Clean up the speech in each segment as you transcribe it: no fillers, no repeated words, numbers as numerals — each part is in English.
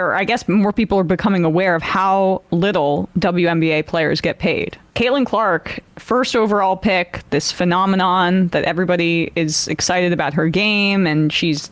or I guess more people are becoming aware of how little WNBA players get paid. Caitlin Clark, first overall pick, this phenomenon that everybody is excited about her game, and she's,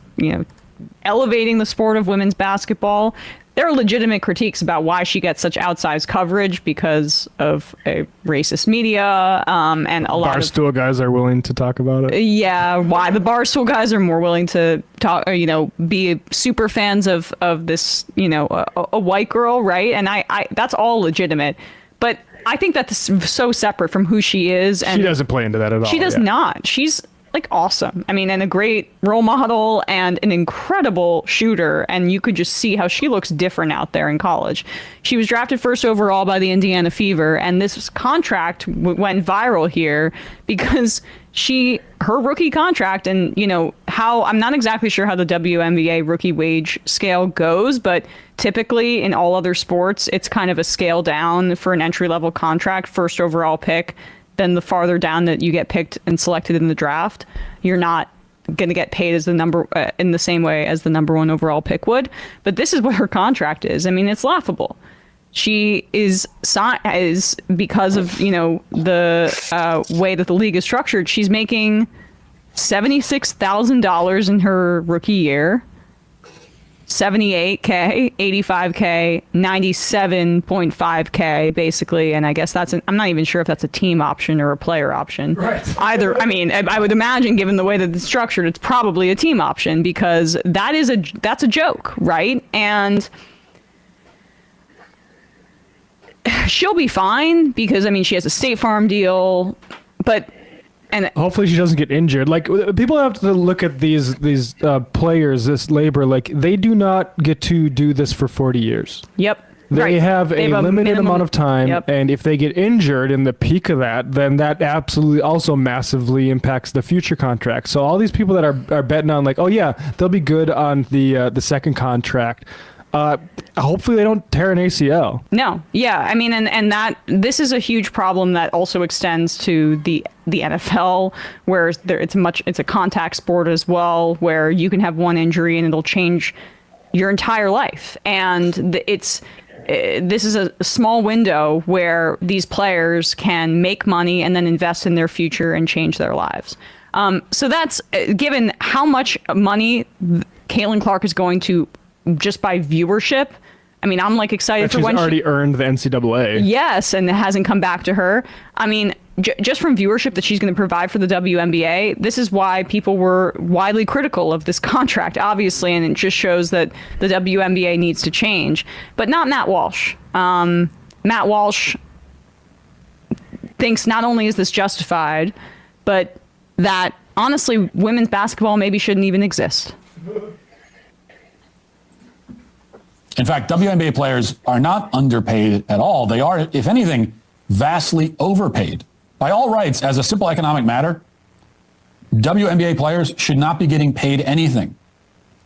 elevating the sport of women's basketball. There are legitimate critiques about why she gets such outsized coverage because of a racist media, and a lot Barstool guys are willing to talk about it. Yeah, why the Barstool guys are more willing to talk, be super fans of this, a white girl, right? And I that's all legitimate, but I think that's so separate from who she is. And she doesn't play into that at all. She does not. She's awesome. I mean, and a great role model and an incredible shooter. And you could just see how she looks different out there in college. She was drafted first overall by the Indiana Fever. And this contract went viral here because her rookie contract, and I'm not exactly sure how the WNBA rookie wage scale goes, but typically in all other sports, it's kind of a scale down for an entry level contract, first overall pick. Then the farther down that you get picked and selected in the draft, you're not going to get paid as the number in the same way as the number one overall pick would. But this is what her contract is. I mean, it's laughable. She is because of the way that the league is structured. She's making $76,000 in her rookie year. $78K, $85K, $97.5K, basically. And I guess I'm not even sure if that's a team option or a player option. Right. Either, I mean, I would imagine, given the way that it's structured, it's probably a team option, because that's a joke, right? And she'll be fine because, I mean, she has a State Farm deal, but... And hopefully she doesn't get injured. Like, people have to look at these players, this labor, like, they do not get to do this for 40 years. Yep. They have a limited amount of time, yep. And if they get injured in the peak of that, then that absolutely also massively impacts the future contract. So all these people that are betting on, like, oh yeah, they'll be good on the second contract. Hopefully they don't tear an ACL. No. Yeah. I mean, and this is a huge problem that also extends to the NFL, where it's a contact sport as well, where you can have one injury and it'll change your entire life. And this is a small window where these players can make money and then invest in their future and change their lives. So that's, given how much money Caitlin Clark is going to, just by viewership. I mean, I'm excited for when she's already earned the NCAA. Yes, and it hasn't come back to her. I mean, just from viewership that she's going to provide for the WNBA, this is why people were widely critical of this contract, obviously, and it just shows that the WNBA needs to change. But not Matt Walsh. Matt Walsh thinks not only is this justified, but that, honestly, women's basketball maybe shouldn't even exist. In fact, WNBA players are not underpaid at all. They are, if anything, vastly overpaid. By all rights, as a simple economic matter, WNBA players should not be getting paid anything.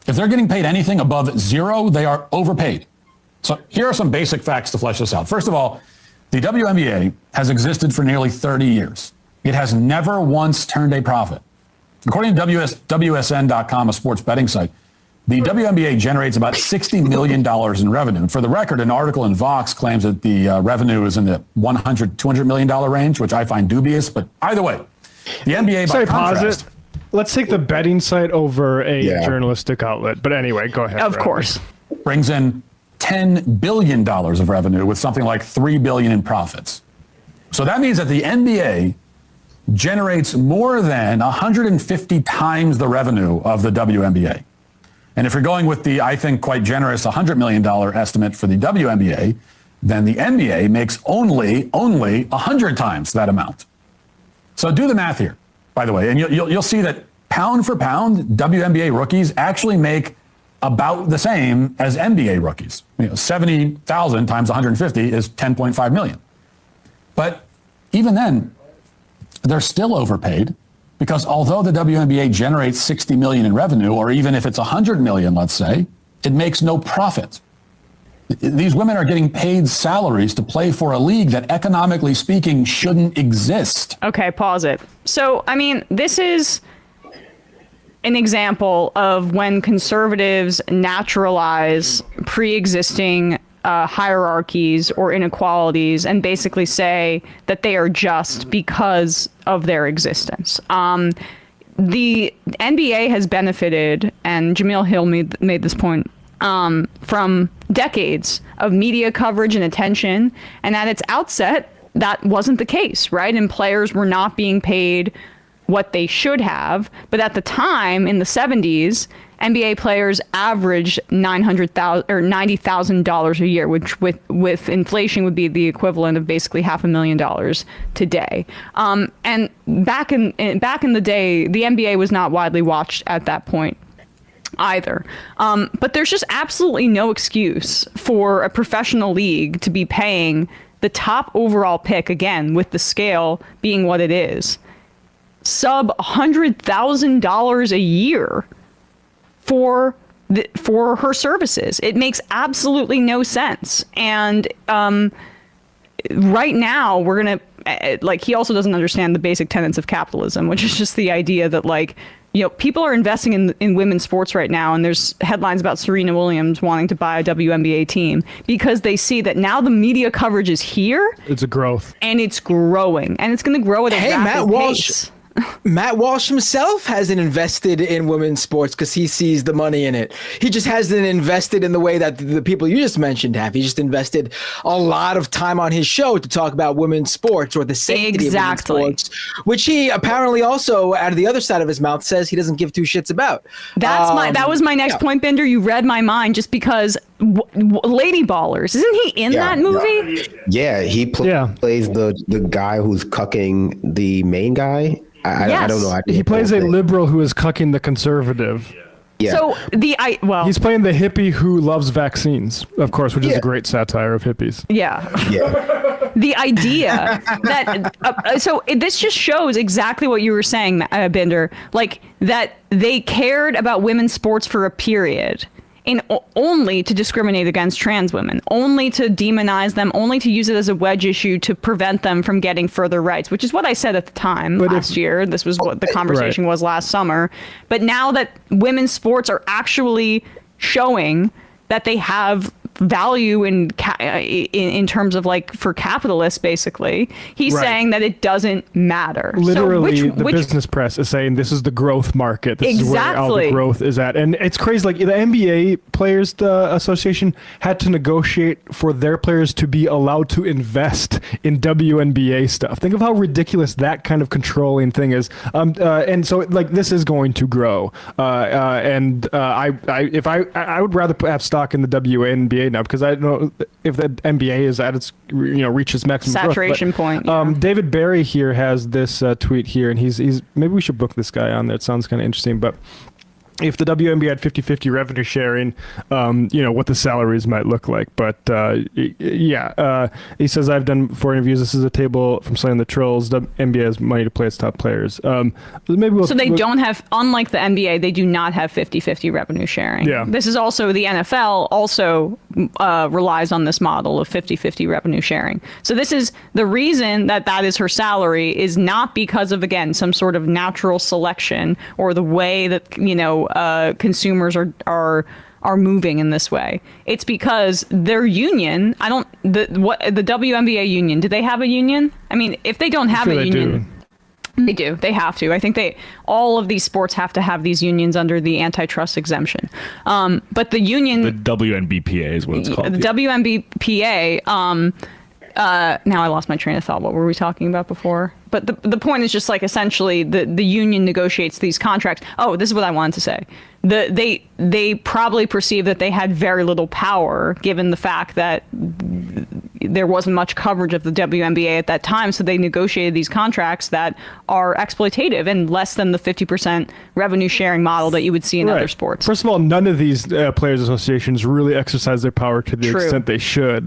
If they're getting paid anything above zero, they are overpaid. So here are some basic facts to flesh this out. First of all, the WNBA has existed for nearly 30 years. It has never once turned a profit. According to WSN.com, a sports betting site, the WNBA generates about $60 million in revenue. For the record, an article in Vox claims that the revenue is in the $200 million range, which I find dubious. But either way, the NBA, by contrast... Let's take the betting site over a journalistic outlet. But anyway, go ahead. Of course. Brings in $10 billion of revenue with something like $3 billion in profits. So that means that the NBA generates more than 150 times the revenue of the WNBA. And if you're going with the, I think, quite generous $100 million estimate for the WNBA, then the NBA makes only 100 times that amount. So do the math here, by the way, and you'll see that pound for pound, WNBA rookies actually make about the same as NBA rookies. 70,000 times 150 is 10.5 million. But even then, they're still overpaid. Because although the WNBA generates $60 million in revenue, or even if it's $100 million, let's say, it makes no profit. These women are getting paid salaries to play for a league that, economically speaking, shouldn't exist. Okay, pause it. So, I mean, this is an example of when conservatives naturalize pre-existing hierarchies or inequalities and basically say that they are just because of their existence. The NBA has benefited, and Jameel Hill made this point, from decades of media coverage and attention, and at its outset, that wasn't the case, right? And players were not being paid what they should have. But at the time, in the 70s, NBA players averaged $900,000 or $90,000 a year, which with inflation would be the equivalent of basically $500,000 today. And back in the day, the NBA was not widely watched at that point either. But there's just absolutely no excuse for a professional league to be paying the top overall pick, again, with the scale being what it is, sub $100,000 a year for her services. It makes absolutely no sense. And right now we're going to, like, he also doesn't understand the basic tenets of capitalism, which is just the idea that, like, you know, people are investing in women's sports right now, and there's headlines about Serena Williams wanting to buy a WNBA team because they see that now the media coverage is here. It's a growth. And it's growing. And it's going to grow at a rapid pace. Matt Walsh himself hasn't invested in women's sports because he sees the money in it. He just hasn't invested in the way that the people you just mentioned have. He just invested a lot of time on his show to talk about women's sports or the safety of women's sports, which he apparently also, out of the other side of his mouth, says he doesn't give two shits about. That was my next point, Bender. You read my mind just because Lady Ballers, isn't he in that movie? Yeah, he plays the guy who's cucking the main guy. I don't know. He plays a liberal who is cucking the conservative. Yeah. So he's playing the hippie who loves vaccines, of course, which is a great satire of hippies. Yeah. The idea that this just shows exactly what you were saying, Bender, like that they cared about women's sports for a period. Only to discriminate against trans women, only to demonize them, only to use it as a wedge issue to prevent them from getting further rights, which is what I said at the time last year. This was what the conversation was last summer. But now that women's sports are actually showing that they have value in terms of, like, for capitalists, basically, he's saying that it doesn't matter. Literally, the business press is saying this is the growth market. This is where all the growth is at. And it's crazy. Like, the NBA Players Association had to negotiate for their players to be allowed to invest in WNBA stuff. Think of how ridiculous that kind of controlling thing is. And so, like, this is going to grow. I would rather have stock in the WNBA now, because I don't know if the NBA is at its reached its maximum saturation point. David Barry here has this tweet here, and he's maybe we should book this guy on there. It sounds kind of interesting, but if the WNBA had 50-50 revenue sharing, what the salaries might look like. But he says, I've done 4 interviews. This is a table from Slaying the Trolls. The NBA has money to play its top players. Don't have, unlike the NBA, they do not have 50-50 revenue sharing. Yeah. This is also, the NFL also relies on this model of 50-50 revenue sharing. So this is the reason that is her salary, is not because of, again, some sort of natural selection or the way that, consumers are moving in this way. It's because their union, the WNBA union, do they have a union? I mean, if they don't have a union, they do. They have to. I think all of these sports have to have these unions under the antitrust exemption. But the union, the WNBPA is what it's called. The WNBPA. Now I lost my train of thought. What were we talking about before? But the point is just, like, essentially the union negotiates these contracts. Oh, this is what I wanted to say. They probably perceived that they had very little power, given the fact that there wasn't much coverage of the WNBA at that time. So they negotiated these contracts that are exploitative and less than the 50% revenue sharing model that you would see in other sports. First of all, none of these players' associations really exercise their power to the extent they should,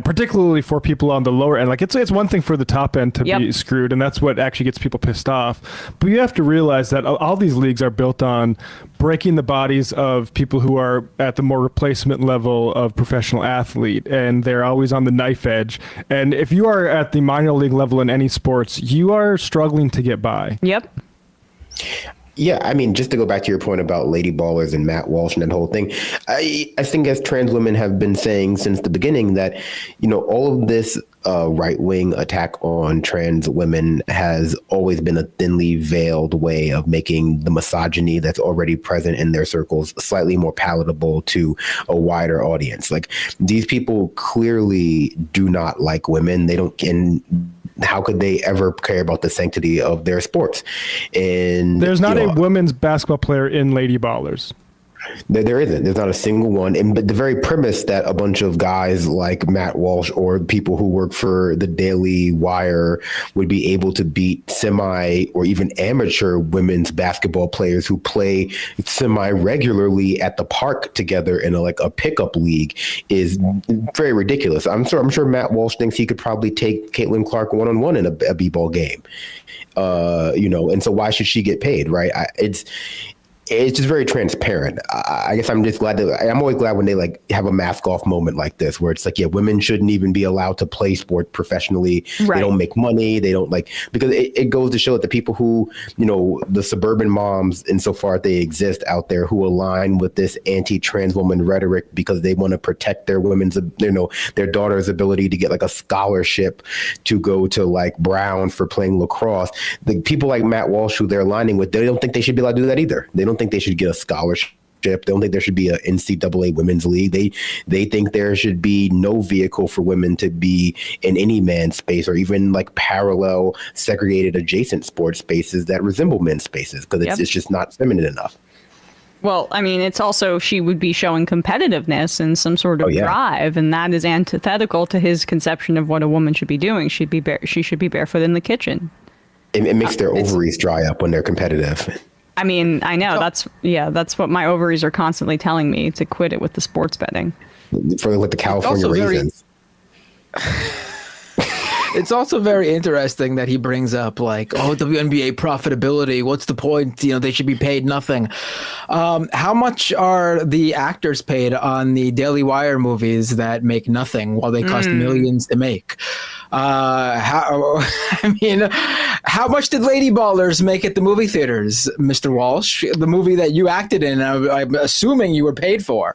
particularly for people on the lower end. Like, it's one thing for the top end to be screwed, and that's what actually gets people pissed off. But you have to realize that all these leagues are built on breaking the bodies of people who are at the more replacement level of professional athlete, and they're always on the knife edge. And if you are at the minor league level in any sports, you are struggling to get by. Yep. Yeah, I mean, just to go back to your point about lady ballers and Matt Walsh and that whole thing, I think as trans women have been saying since the beginning that, all of this right-wing attack on trans women has always been a thinly veiled way of making the misogyny that's already present in their circles slightly more palatable to a wider audience. Like, these people clearly do not like women. They don't, and how could they ever care about the sanctity of their sports? And there's not a women's basketball player in Lady Ballers. There isn't. There's not a single one. And but the very premise that a bunch of guys like Matt Walsh or people who work for the Daily Wire would be able to beat semi or even amateur women's basketball players who play semi regularly at the park together in a pickup league is very ridiculous. I'm sure Matt Walsh thinks he could probably take Caitlin Clark one-on-one in a b-ball game. And so why should she get paid, right? It's just very transparent. I guess I'm just glad I'm always glad when they have a mask off moment like this, where it's women shouldn't even be allowed to play sport professionally. Right. They don't make money. They don't because it goes to show that the people who, the suburban moms, insofar as they exist out there, who align with this anti-trans woman rhetoric because they want to protect their women's, their daughter's ability to get a scholarship to go to Brown for playing lacrosse. The people like Matt Walsh, who they're aligning with, they don't think they should be allowed to do that either. They don't think they should get a scholarship. They don't think there should be a NCAA women's league. They think there should be no vehicle for women to be in any man's space or even parallel segregated adjacent sports spaces that resemble men's spaces because it's just not feminine enough. Well, I mean, it's also she would be showing competitiveness and some sort of drive, and that is antithetical to his conception of what a woman should be doing. She should be barefoot in the kitchen. It makes their ovaries dry up when they're competitive. I mean, I know that's what my ovaries are constantly telling me, to quit it with the sports betting. With the California raisins. It's also very interesting that he brings up WNBA profitability. What's the point? They should be paid nothing. How much are the actors paid on the Daily Wire movies that make nothing while they cost millions to make? How much did Lady Ballers make at the movie theaters, Mr. Walsh? The movie that you acted in, I'm assuming you were paid for.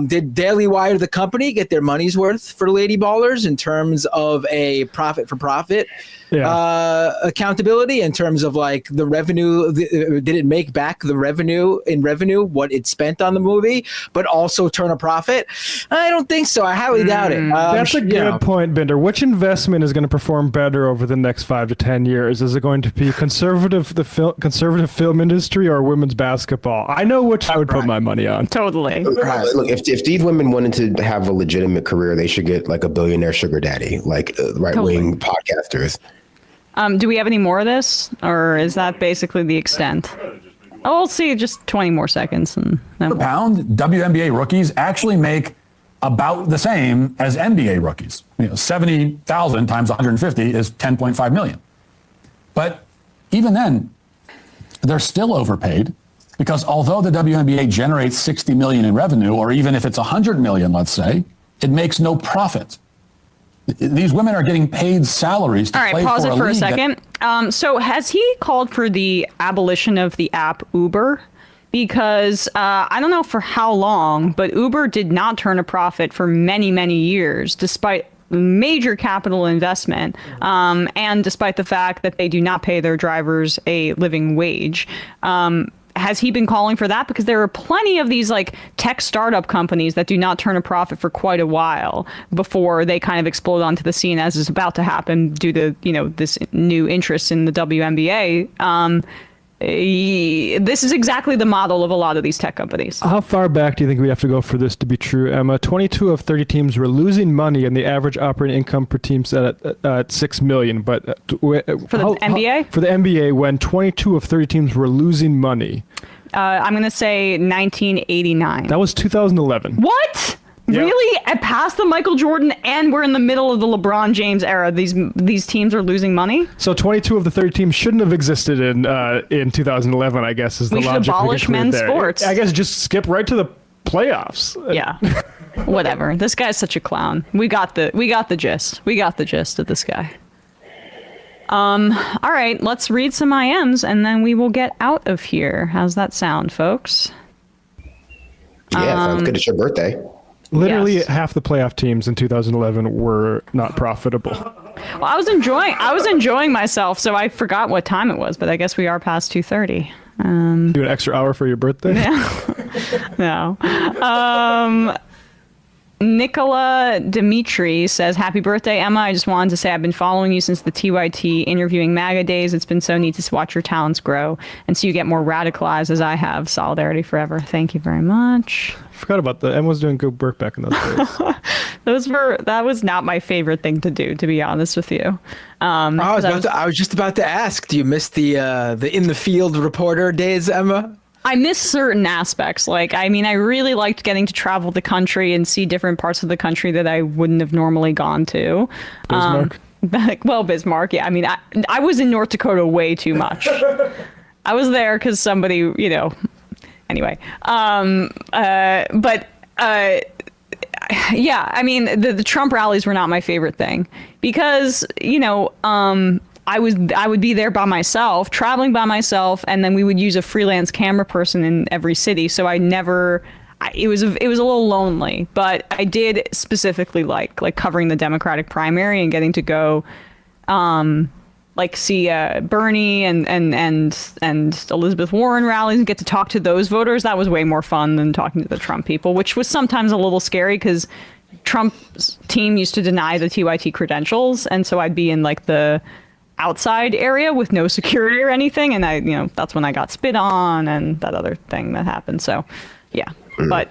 Did Daily Wire, the company, get their money's worth for Lady Ballers in terms of a profit for profit accountability, in terms of the revenue? Did it make back the revenue what it spent on the movie, but also turn a profit? I don't think so. I highly doubt it. That's a good point, Bender. Which investment is going to perform better over the next 5 to 10 years? Is it going to be conservative film industry or women's basketball? I know which I would put my money on. Totally. Look, if these women wanted to have a legitimate career, they should get a billionaire sugar daddy, right-wing podcasters. Do we have any more of this, or is that basically the extent? Oh, we'll see. Just 20 more seconds. And then per pound, WNBA rookies actually make about the same as NBA rookies. 70,000 times 150 is 10.5 million. But even then, they're still overpaid, because although the WNBA generates 60 million in revenue, or even if it's 100 million, let's say, it makes no profit. These women are getting paid salaries to play for a league. All right, pause it for a second. So has he called for the abolition of the app Uber? Because I don't know for how long, but Uber did not turn a profit for many, many years, despite major capital investment, and despite the fact that they do not pay their drivers a living wage. Has he been calling for that? Because there are plenty of these tech startup companies that do not turn a profit for quite a while before they kind of explode onto the scene, as is about to happen due to this new interest in the WNBA. This is exactly the model of a lot of these tech companies. How far back do you think we have to go for this to be true, Emma? 22 of 30 teams were losing money, and the average operating income per team set at $6 million. But for the NBA? For the NBA, when 22 of 30 teams were losing money. I'm going to say 1989. That was 2011. What? Yep. Really? Past the Michael Jordan, and we're in the middle of the LeBron James era. These teams are losing money? So 22 of the 30 teams shouldn't have existed in 2011, I guess, is the logic. We should abolish men's sports. I guess just skip right to the playoffs. Yeah. Whatever. This guy's such a clown. We got the gist. We got the gist of this guy. All right, let's read some IMs and then we will get out of here. How's that sound, folks? Yeah, sounds good. It's your birthday. Literally Yes. half the playoff teams in 2011 were not profitable. Well, I was enjoying myself, so I forgot what time it was, but I guess we are past 2:30. Do an extra hour for your birthday? No. Nicola Dimitri says, happy birthday, Emma. I just wanted to say I've been following you since the TYT interviewing MAGA days. It's been so neat to watch your talents grow and see you get more radicalized as I have. Solidarity forever. Thank you very much. I forgot about that. Emma was doing good work back in those days. That was not my favorite thing to do, to be honest with you. I was just about to ask, do you miss the in the field reporter days, Emma? I miss certain aspects. Like, I mean, I really liked getting to travel the country and see different parts of the country that I wouldn't have normally gone to. Bismarck? Bismarck, yeah. I mean, I was in North Dakota way too much. I was there because somebody, anyway. Yeah, I mean, the Trump rallies were not my favorite thing because, I would be there by myself, traveling by myself, and then we would use a freelance camera person in every city. So it was a little lonely, but I did specifically like covering the Democratic primary and getting to go, see Bernie and Elizabeth Warren rallies and get to talk to those voters. That was way more fun than talking to the Trump people, which was sometimes a little scary because Trump's team used to deny the TYT credentials, and so I'd be in the outside area with no security or anything, and that's when I got spit on and that other thing that happened. So yeah, but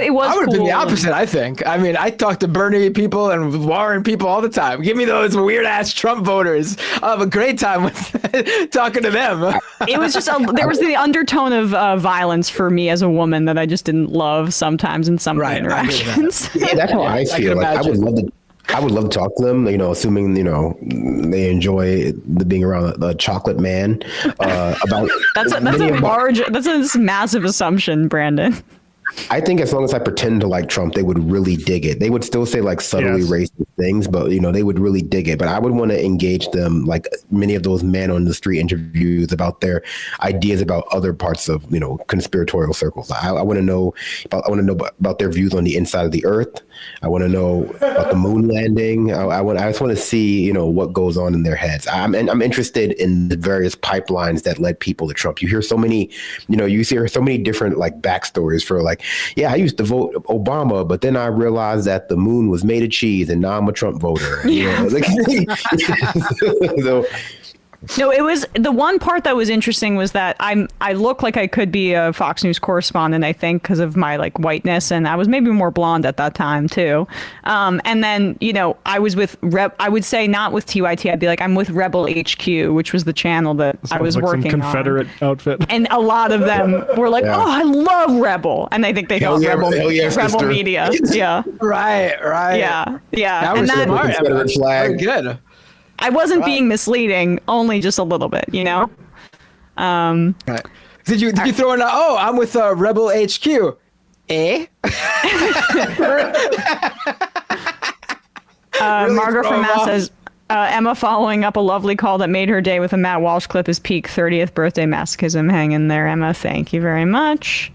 it was I would have been cool. the opposite, I think. I mean, I talk to Bernie people and Warren people all the time. Give me those weird ass Trump voters. I'll have a great time with talking to them. It was just there was the undertone of violence for me as a woman that I just didn't love sometimes in some Right, interactions. Yeah, that's how I feel. can Like imagine. I would love to talk to them, assuming, they enjoy being around a chocolate man. About That's a massive assumption, Brandon. I think as long as I pretend to like Trump, they would really dig it. They would still say subtly Yes. racist things, but they would really dig it. But I would want to engage them like many of those man on the street interviews about their ideas about other parts of conspiratorial circles. I want to know about their views on the inside of the earth. I want to know about the moon landing. I just want to see what goes on in their heads. I'm interested in the various pipelines that led people to Trump. You hear so many, you hear so many different backstories for yeah, I used to vote Obama, but then I realized that the moon was made of cheese, and now I'm a Trump voter. So, No, it was the one part that was interesting was that I look like I could be a Fox News correspondent, I think, because of my whiteness, and I was maybe more blonde at that time too. And then I was with I would say not with TYT. I'd be I'm with Rebel HQ, which was the channel that I was Sounds like working some Confederate on. outfit. And a lot of them were like, Yeah. "Oh, I love Rebel," and I think they thought Rebel sister. media. Yeah, Right. yeah. That was And smart. Confederate flag. Very good. I wasn't being misleading, only just a little bit, Right. Did you throw in I'm with Rebel HQ? Eh? Margaret throw from 'em Mass off. says, Emma following up a lovely call that made her day with a Matt Walsh clip is peak 30th birthday masochism. Hang in there, Emma. Thank you very much.